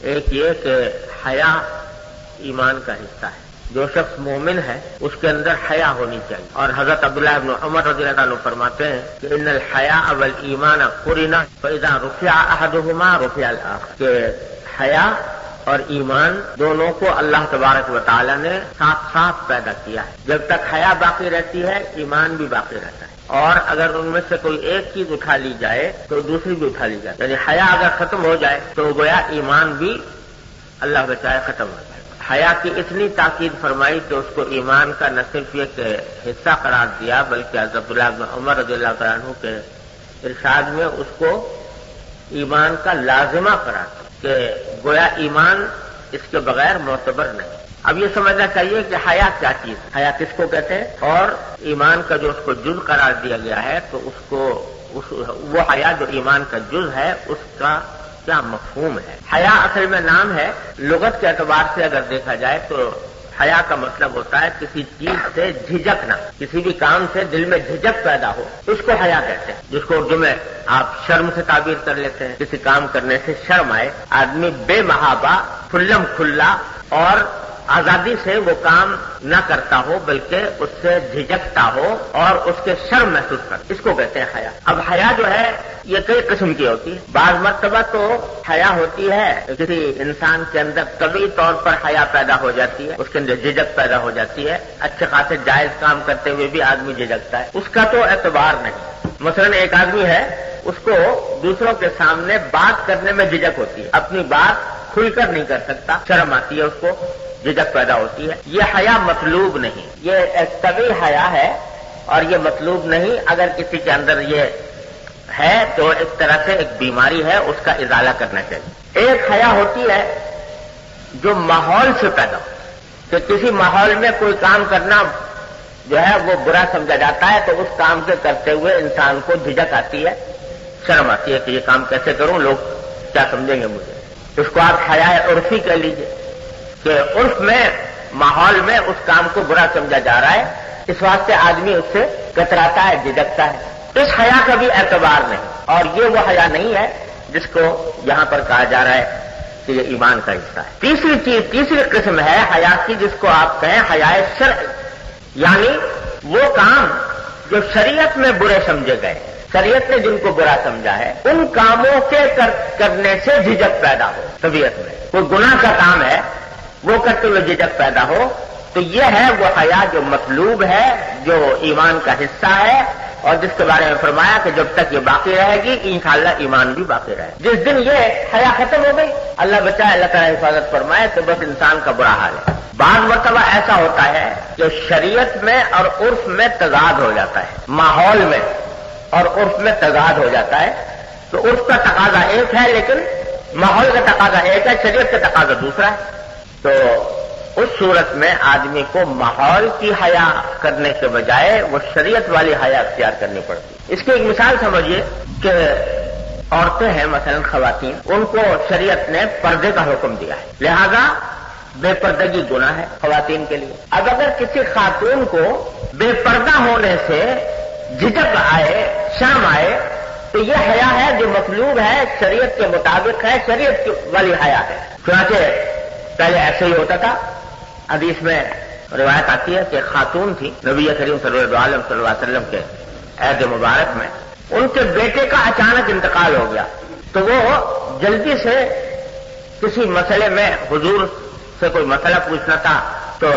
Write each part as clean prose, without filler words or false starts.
ایک یہ کہ حیا ایمان کا حصہ ہے. جو شخص مومن ہے اس کے اندر حیا ہونی چاہیے. اور حضرت عبداللہ بن عمر رضی اللہ عنہ فرماتے ہیں کہ ان الحیاء والایمان قرنا فاذا رفع احدهما رفع الاخر، کہ حیا اور ایمان دونوں کو اللہ تبارک و تعالی نے ساتھ ساتھ پیدا کیا ہے. جب تک حیا باقی رہتی ہے ایمان بھی باقی رہتا ہے، اور اگر ان میں سے کوئی ایک چیز اٹھا لی جائے تو دوسری بھی اٹھا لی جائے. یعنی حیا اگر ختم ہو جائے تو گویا ایمان بھی اللہ بچائے ختم ہو جائے. حیا کی اتنی تاکید فرمائی کہ اس کو ایمان کا نہ صرف ایک حصہ قرار دیا بلکہ حضرت عبداللہ بن عمر رضی اللہ تعالیٰ عنہ کے ارشاد میں اس کو ایمان کا لازمہ قرار دیا کہ گویا ایمان اس کے بغیر معتبر نہیں. اب یہ سمجھنا چاہیے کہ حیا کیا چیز ہے، حیا کس کو کہتے ہیں، اور ایمان کا جو اس کو جز قرار دیا گیا ہے تو اس کو وہ حیا جو ایمان کا جز ہے اس کا کیا مفہوم ہے. حیا اصل میں نام ہے. لغت کے اعتبار سے اگر دیکھا جائے تو حیا کا مطلب ہوتا ہے کسی چیز سے جھجکنا، کسی بھی کام سے دل میں جھجک پیدا ہو اس کو حیا کہتے ہیں، جس کو اردو میں آپ شرم سے تعبیر کر لیتے ہیں. کسی کام کرنے سے شرم آئے، آدمی بے محابہ کھلم کھلا اور آزادی سے وہ کام نہ کرتا ہو بلکہ اس سے جھجکتا ہو اور اس کے شرم محسوس کرتا، اس کو کہتے ہیں حیا. اب حیا جو ہے یہ کئی قسم کی ہوتی ہے. بعض مرتبہ تو حیا ہوتی ہے کسی انسان کے اندر طبعی طور پر حیا پیدا ہو جاتی ہے، اس کے اندر جھجک پیدا ہو جاتی ہے. اچھے خاصے جائز کام کرتے ہوئے بھی آدمی جھجکتا ہے، اس کا تو اعتبار نہیں. مثلا ایک آدمی ہے اس کو دوسروں کے سامنے بات کرنے میں جھجک ہوتی ہے، اپنی بات کھل کر نہیں کر سکتا، شرم آتی ہے، اس کو جھجک پیدا ہوتی ہے. یہ حیا مطلوب نہیں، یہ ایک طبعی حیا ہے اور یہ مطلوب نہیں. اگر کسی کے اندر یہ ہے تو ایک طرح سے ایک بیماری ہے، اس کا ازالہ کرنا چاہیے. ایک حیا ہوتی ہے جو ماحول سے پیدا ہو، کہ کسی ماحول میں کوئی کام کرنا جو ہے وہ برا سمجھا جاتا ہے تو اس کام کے کرتے ہوئے انسان کو جھجک آتی ہے، شرم آتی ہے کہ یہ کام کیسے کروں، لوگ کیا سمجھیں گے مجھے. اس کو آپ حیا عرفی کہہ لیجئے کہ عرف میں ماحول میں اس کام کو برا سمجھا جا رہا ہے، اس واسطے آدمی اس سے کتراتا ہے، جھجکتا ہے. اس حیا کا بھی اعتبار نہیں، اور یہ وہ حیا نہیں ہے جس کو یہاں پر کہا جا رہا ہے کہ یہ ایمان کا حصہ ہے. تیسری قسم ہے حیا کی جس کو آپ کہیں حیا شرعی، یعنی وہ کام جو شریعت میں برے سمجھے گئے، شریعت نے جن کو برا سمجھا ہے ان کاموں کے کرنے سے جھجک پیدا ہو. طبیعت میں کوئی گناہ کا کام ہے وہ کرتے ہوئے جھجک پیدا ہو تو یہ ہے وہ حیا جو مطلوب ہے، جو ایمان کا حصہ ہے، اور جس کے بارے میں فرمایا کہ جب تک یہ باقی رہے گی انشاءاللہ ایمان بھی باقی رہے. جس دن یہ حیا ختم ہو گئی، اللہ بچائے، اللہ تعالیٰ حفاظت فرمائے، تو بس انسان کا برا حال ہے. بعض مرتبہ ایسا ہوتا ہے کہ شریعت میں اور عرف میں تضاد ہو جاتا ہے، ماحول میں اور عرف میں تضاد ہو جاتا ہے. تو عرف کا تقاضا ایک ہے لیکن ماحول کا تقاضا ایک ہے، شریعت کا تقاضا دوسرا ہے. تو اس صورت میں آدمی کو ماحول کی حیا کرنے کے بجائے وہ شریعت والی حیا اختیار کرنی پڑتی. اس کی ایک مثال سمجھیے کہ عورتیں ہیں، مثلا خواتین، ان کو شریعت نے پردے کا حکم دیا ہے، لہذا بے پردگی گناہ ہے خواتین کے لیے. اب اگر کسی خاتون کو بے پردہ ہونے سے جھجک آئے، شرم آئے، تو یہ حیا ہے جو مطلوب ہے، شریعت کے مطابق ہے، شریعت والی حیا ہے. چنانچہ پہلے ایسے ہی ہوتا تھا. حدیث میں روایت آتی ہے کہ خاتون تھی نبی کریم صلی اللہ علیہ وسلم کے عہد مبارک میں، ان کے بیٹے کا اچانک انتقال ہو گیا تو وہ جلدی سے کسی مسئلے میں حضور سے کوئی مسئلہ پوچھنا تھا تو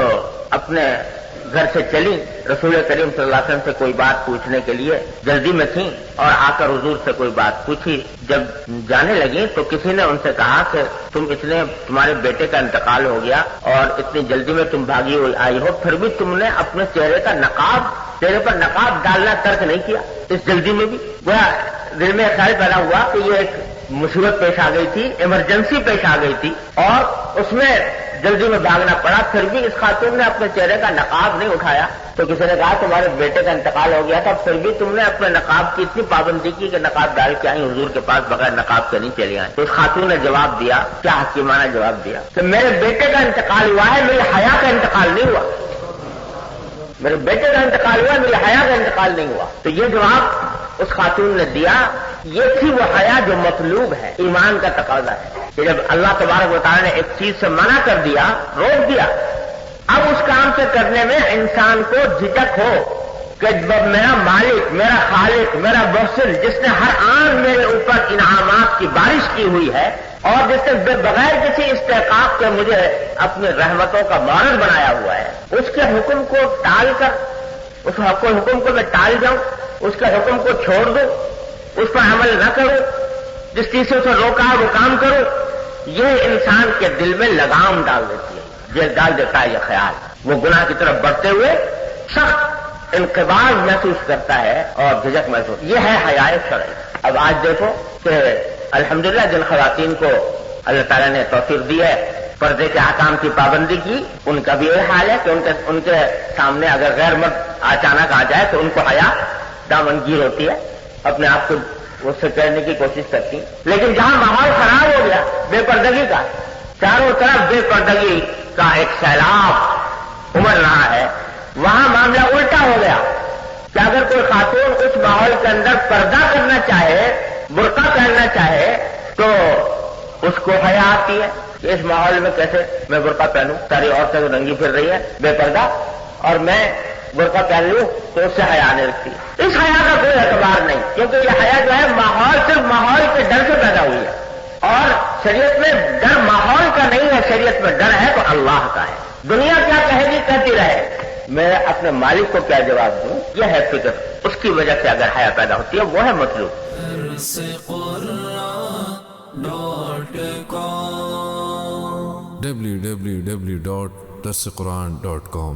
اپنے گھر سے چلی، رسول کریم صلی اللہ علیہ وسلم سے کوئی بات پوچھنے کے لیے جلدی میں تھیں اور آ کر حضور سے کوئی بات پوچھی. جب جانے لگی تو کسی نے ان سے کہا کہ تمہارے بیٹے کا انتقال ہو گیا اور اتنی جلدی میں تم بھاگی آئی ہو، پھر بھی تم نے اپنے چہرے پر نقاب ڈالنا ترک نہیں کیا اس جلدی میں بھی. وہ دل میں خیال پیدا ہوا کہ یہ ایک مصیبت پیش آ گئی تھی، ایمرجنسی پیش آ گئی تھی اور اس میں جلدی میں بھاگنا پڑا، پھر بھی اس خاتون نے اپنے چہرے کا نقاب نہیں اٹھایا. تو کسی نے کہا تمہارے بیٹے کا انتقال ہو گیا تھا، پھر بھی تم نے اپنے نقاب کی اتنی پابندی کی کہ نقاب ڈال کے آئی، حضور کے پاس بغیر نقاب کے نہیں چلی آئی. تو اس خاتون نے جواب دیا، کیا حکیمانہ جواب دیا، کہ میرے بیٹے کا انتقال ہوا ہے، میری حیا کا انتقال نہیں ہوا. میرے بیٹے کا انتقال ہوا، میری حیا کا انتقال نہیں ہوا. تو یہ جواب اس خاتون نے دیا یہ تھی وہ حیا جو مطلوب ہے، ایمان کا تقاضا ہے کہ جب اللہ تبارک و تعالیٰ نے ایک چیز سے منع کر دیا، روک دیا، اب اس کام سے کرنے میں انسان کو جھجک ہو کہ جب میرا مالک، میرا خالق، میرا محسن، جس نے ہر آن میرے اوپر انعامات کی بارش کی ہوئی ہے اور جس نے بغیر کسی استحقاق کے مجھے اپنی رحمتوں کا مورد بنایا ہوا ہے، اس کے حکم کو ٹال کر، اس حکم کو میں ٹال جاؤں، اس کے حکم کو چھوڑ دوں، اس پر عمل نہ کروں، جس چیز سے اسے روکا وہ کام کروں، یہ انسان کے دل میں لگام ڈال دیتی ہے، یہ ڈال دیتا ہے یہ خیال، وہ گناہ کی طرف بڑھتے ہوئے سخت انقباض محسوس کرتا ہے اور جھجک محسوس، یہ ہے حیا شرعی۔ اب آج دیکھو کہ الحمدللہ جن خواتین کو اللہ تعالیٰ نے توفیق دی ہے پردے کے احکام کی پابندی کی، ان کا بھی یہ حال ہے کہ ان کے سامنے اگر غیر مرد اچانک آ جائے تو ان کو حیا دامنگیر ہوتی ہے، اپنے آپ کو اس سے کرنے کی کوشش کرتی ہیں۔ لیکن جہاں ماحول خراب ہو گیا بے پردگی کا، چاروں طرف بے پردگی کا ایک سیلاب امڑ رہا ہے، وہاں معاملہ الٹا ہو گیا کہ اگر کوئی خاتون اس ماحول کے اندر پردہ کرنا چاہے، برقع پہننا چاہے، تو اس کو حیا آتی ہے کہ اس ماحول میں کیسے میں برقع پہنوں، ساری عورتیں تو ننگی پھر رہی ہے بے پردہ اور میں برقع پہن لوں تو اس سے حیا نہیں رکھتی۔ اس حیا کا کوئی اعتبار نہیں، کیونکہ یہ حیا جو ہے ماحول صرف ماحول کے ڈر سے پیدا ہوئی ہے، اور شریعت میں ڈر ماحول کا نہیں ہے، شریعت میں ڈر ہے تو اللہ کا ہے۔ دنیا کیا کہے گی کہتی رہے، میں اپنے مالک کو کیا جواب دوں، یہ ہے فکر۔ اس کی وجہ سے اگر حیا پیدا ہوتی ہے وہ ہے مطلوب۔ www.darsequran.com